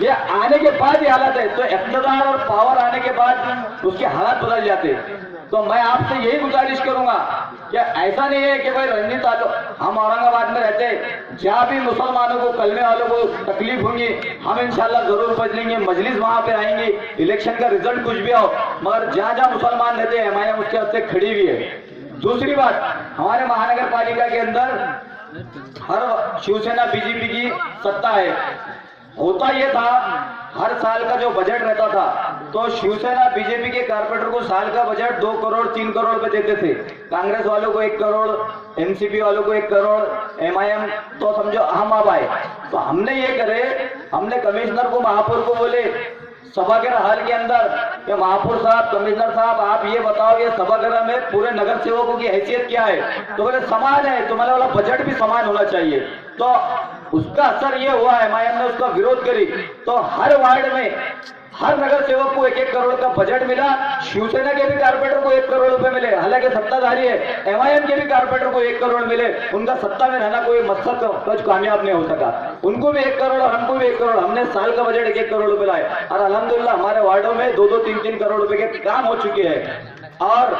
ये आने के बाद ये हालत है। तो इक़्तिदार और पावर आने के बाद उसके हालात बदल जाते। तो मैं आपसे यही गुजारिश करूंगा कि ऐसा नहीं है कि भाई रंजीत आलो हम औरंगाबाद में रहते, जहाँ भी मुसलमानों को कलमे वालों को तकलीफ होंगी हम इंशाल्लाह जरूर बदलेंगे, मजलिस वहां पे आएंगे, इलेक्शन का रिजल्ट कुछ भी हो, मगर जहाँ जहाँ मुसलमान रहते हैं हमारे उसके हस्ते खड़ी हुई है। दूसरी बात, हमारे महानगर पालिका के अंदर हर शिवसेना बीजेपी की सत्ता है। होता यह था हर साल का जो बजट रहता था तो शिवसेना बीजेपी के कारपोरेटर को साल का बजट 2 करोड़ 3 करोड़ रुपए देते थे, कांग्रेस वालों को 1 करोड़, एमसीपी वालों को 1 करोड़, एमआईएम तो समझो हम अब आए। तो हमने ये करे, हमने कमिश्नर को महापौर को बोले सभागृह हाल के अंदर कि महापौर साहब, कमिश्नर साहब आप ये बताओ ये सभागृह में पूरे नगर सेवकों की हैसियत क्या है? तो बोले समान है, तुम्हारे वाला बजट भी समान होना चाहिए। तो उसका असर ये हुआ, एमआईएम ने उसका विरोध करी तो हर वार्ड में हर नगर सेवक को 1-1 करोड़ का बजट मिला। शिवसेना के भी कारपोरेटर को 1 करोड़ रुपए मिले, हालांकि सत्ताधारी है, एमआईएम के भी कारपोरेटर को 1 करोड़ मिले। उनका सत्ता में रहना कोई मकसद कुछ कामयाब नहीं हो सका, उनको भी 1 करोड़ और हमको भी 1 करोड़। हमने साल का बजट 1-1 करोड़ रुपए लाए और अल्हम्दुलिल्लाह हमारे वार्डों में 2-2, 3-3 करोड़ रुपए के काम हो चुके हैं। और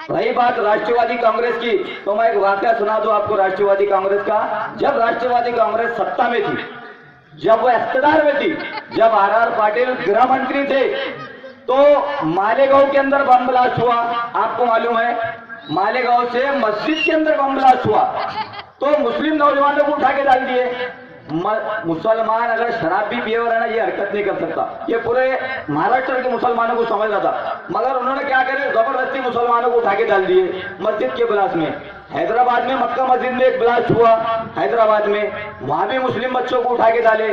रही बात राष्ट्रवादी कांग्रेस की, तो मैं एक वाकया सुना दूं आपको राष्ट्रवादी कांग्रेस का। जब राष्ट्रवादी कांग्रेस सत्ता में थी, जब वो इख्तिदार में थी, जब आर पाटिल गृह मंत्री थे, तो मालेगांव के अंदर बम ब्लास्ट हुआ। आपको मालूम है, मालेगांव से मस्जिद के अंदर बम ब्लास्ट हुआ तो मुस्लिम नौजवानों को उठा के डाल दिए। मुसलमान अगर शराब भी पिए है ना, ये हरकत नहीं कर सकता। ये पूरे महाराष्ट्र के मुसलमानों को समझ रहा था, मगर उन्होंने क्या करे, जबरदस्ती मुसलमानों को उठा के डाल दिए मस्जिद के ब्लास्ट में। हैदराबाद में मक्का मस्जिद में एक ब्लास्ट हुआ, हैदराबाद में, वहां भी मुस्लिम बच्चों को उठा के डाले।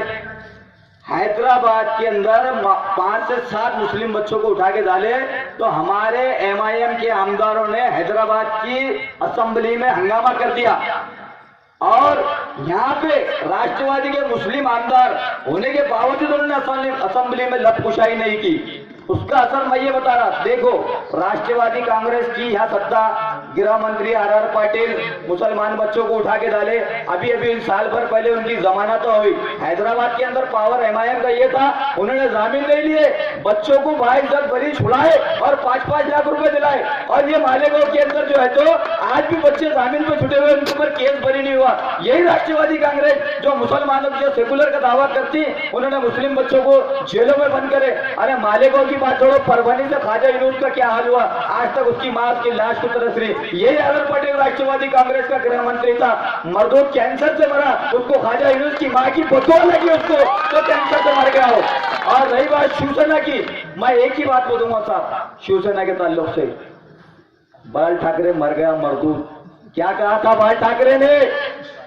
हैदराबाद के अंदर 5 से 7 मुस्लिम बच्चों को उठा के डाले तो हमारे एमआईएम के आमदारों ने हैदराबाद की असेंबली में हंगामा कर दिया और यहाँ पे राष्ट्रवादी के मुस्लिम आमदार होने के बावजूद उन्होंने असेंबली में लपकुशाई नहीं की। उसका असर मैं ये बता रहा, देखो राष्ट्रवादी कांग्रेस की यहाँ सत्ता, गृह मंत्री आर पाटिल मुसलमान बच्चों को उठा के डाले। अभी अभी साल भर पहले उनकी जमानत तो हुई। हैदराबाद के अंदर पावर एमआईएम का ये था, उन्होंने जामीन नहीं लिए, बच्चों को 22 बरी छुड़ाए और 5-5 लाख रुपए दिलाए। और ये मालेगांव के अंदर जो है तो आज भी बच्चे जामीन पर छुटे हुए, उनके ऊपर केस बरी नहीं हुआ। यही राष्ट्रवादी कांग्रेस जो मुसलमानों जो सेकुलर का दावा करती, उन्होंने मुस्लिम बच्चों को जेलों में बंद करे। अरे मालेगांव की बात छोड़ो, परभनी से ख्वाजा यूनुस का क्या हाल हुआ, आज तक उसकी मां की लाश को तरस रही। यही आर पटेल राष्ट्रवादी कांग्रेस का गृह मंत्री था, मरदूद कैंसर से मरा, उसको ख्वाजा यूनुस की मां की बदुआ लगी उसको तो कैंसर से मर गया हो। और रही बात शिवसेना की, मैं एक ही बात बोलूंगा साहब शिवसेना के ताल्लुक से, बाल ठाकरे मर गया मरदूद। क्या कहा था बाल ठाकरे ने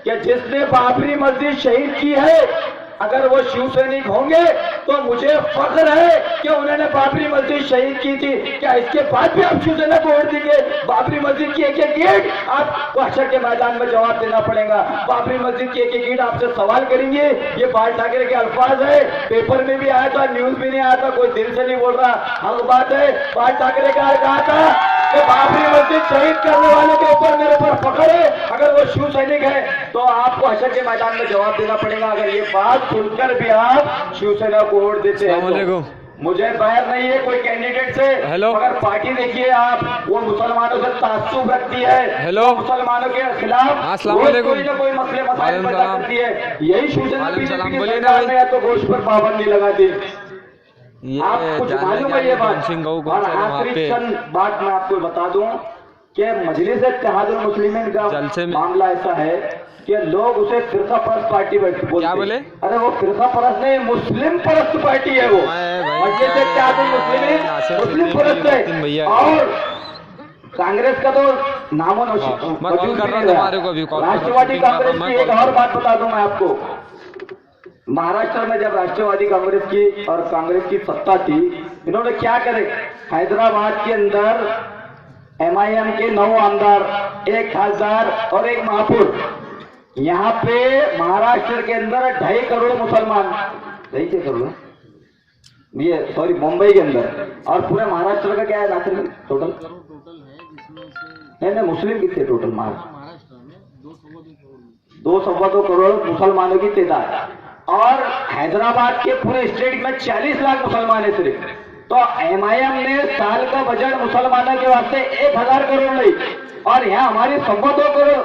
कि जिसने बाबरी मस्जिद शहीद की है, अगर वो शिव सैनिक होंगे तो मुझे फख्र है कि उन्होंने बाबरी मस्जिद शहीद की थी। क्या इसके बाद भी आप शिवसेना को वोट देंगे? बाबरी मस्जिद की एक-एक गेट आपको हशर के मैदान में जवाब देना पड़ेगा। बाबरी मस्जिद की एक-एक गेट आपसे सवाल करेंगे। ये बाल ठाकरे के अल्फाज है, पेपर में भी आया था, न्यूज में नहीं आया था, कोई दिल से नहीं बोल रहा, हक बात है। बाल ठाकरे का कहा था कि बाबरी मस्जिद शहीद करने वाले के ऊपर मेरे पर फख्र है, अगर वो शिव सैनिक है तो आपको हशर के मैदान में जवाब देना पड़ेगा। अगर ये बात सुनकर भी आप शिवसेना को वोट देते हैं तो मुझे बैर नहीं है कोई कैंडिडेट से, मगर पार्टी देखिए आप, वो मुसलमानों से ताज्जुब रखती है, मुसलमानों के खिलाफ कोई ना कोई मसले मसाइल पैदा करती है। यही शिवसेना बीजेपी की सरकार ने तो गोश्त पर पाबंदी लगा दी। आप कुछ मालूम है ये बात? और आखिरी बात मैं आपको बता दूं कि मजलिस इत्तेहादुल मुस्लिमीन का मामला ऐसा है कि लोग उसे फिरका परस्त पार्टी बोलते हैं। अरे वो फिरका परस्त नहीं, मुस्लिम परस्त पार्टी है वो। मजलिस इत्तेहादुल मुस्लिमीन मुस्लिम परस्त है। और कांग्रेस का तो नामो राष्ट्रवादी कांग्रेस की एक और बात बता दूं मैं आपको, महाराष्ट्र में जब राष्ट्रवादी कांग्रेस की और कांग्रेस की सत्ता थी, इन्होंने क्या करे, हैदराबाद के अंदर एमआईएम के 9 आमदार, 1 खासदार और 1 महापौर, यहाँ पे महाराष्ट्र के अंदर 2.5 करोड़ मुसलमान, 2.5 करोड़ ये सॉरी मुंबई के अंदर, और पूरे महाराष्ट्र का क्या है नासिर टोटल? नहीं मुस्लिम कितने टोटल महाराष्ट्र में? 2-2.25 करोड़ मुसलमानों की तादाद। और हैदराबाद के पूरे स्टेट में 40 लाख मुसलमान है सिर्फ। तो एमआईएम ने साल का बजट मुसलमानों के वास्ते 1000 करोड़ ली, और यहाँ हमारी 2 करोड़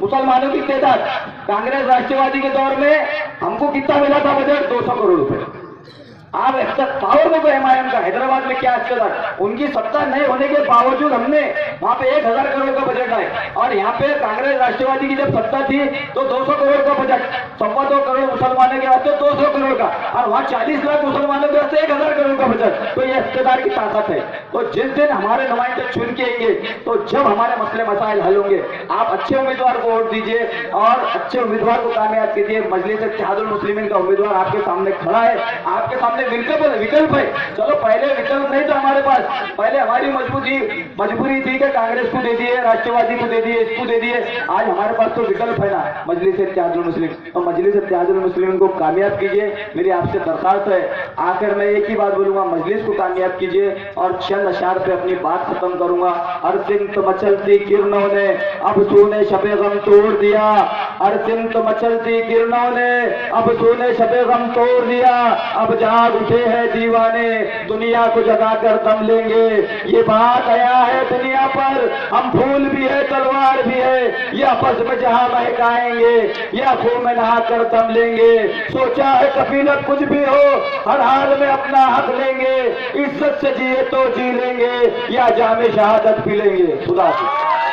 मुसलमानों की तादाद। कांग्रेस राष्ट्रवादी के दौर में हमको कितना मिला था बजट? 200 करोड़ रुपए। आप पावर में तो एमआईएम का हैदराबाद में क्या हिस्सेदार, उनकी सत्ता नहीं होने के बावजूद हमने वहां पे 1000 करोड़ का बजट लाए, और यहाँ पे कांग्रेस राष्ट्रवादी की जब सत्ता थी तो 200 करोड़ का बजट, 2 करोड़ मुसलमानों के वास्ते 200 करोड़ का, और वहाँ 40 लाख मुसलमानों के वास्ते 1000 करोड़ का बजट। तो ये हिस्सेदार की ताकत है। तो जिस दिन हमारे नुमाइंदे चुन के आएंगे, तो जब हमारे मसले मसाइल हल होंगे, आप अच्छे उम्मीदवार को वोट दीजिए और अच्छे उम्मीदवार को कामयाब कीजिए। मजलिस इत्तेहादुल मुस्लिमीन का उम्मीदवार आपके सामने खड़ा है, आपके सामने विकल्प है। चलो पहले विकल्प नहीं था हमारे पास, पहले हमारी मजबूरी थी कि कांग्रेस को दे दिए, राष्ट्रवादी को दे दिए, इसको दे दिए। आज हमारे पास तो विकल्प है ना, मजलिस इत्तेहादुल मुस्लिम। तो मजलिस इत्तेहादुल मुस्लिमीन को कामयाब कीजिए, मेरी आपसे दरखास्त है। आखिर में एक ही बात बोलूंगा, मजलिस को कामयाब कीजिए, और चंद अशार पे अपनी बात खत्म करूंगा। अर्सिंत मचलती किरणों ने अब सोने शबे गम तोड़ दिया, अर्सिंत मचलती किरणों ने अब सोने शबे गम तोड़ दिया, अब जाग उठे हैं दीवाने, दुनिया को जगाकर दम लेंगे। ये बात आया है दुनिया पर, हम फूल भी है तलवार भी है, ये आपस में जहां महकाएंगे, या खून में नहाकर दम लेंगे। सोचा है कफीलत कुछ भी हो, हर हाल में अपना हक लेंगे, इज्जत से जिए तो जी लेंगे, या जामे शहादत पी लेंगे। खुदा हाफिज़।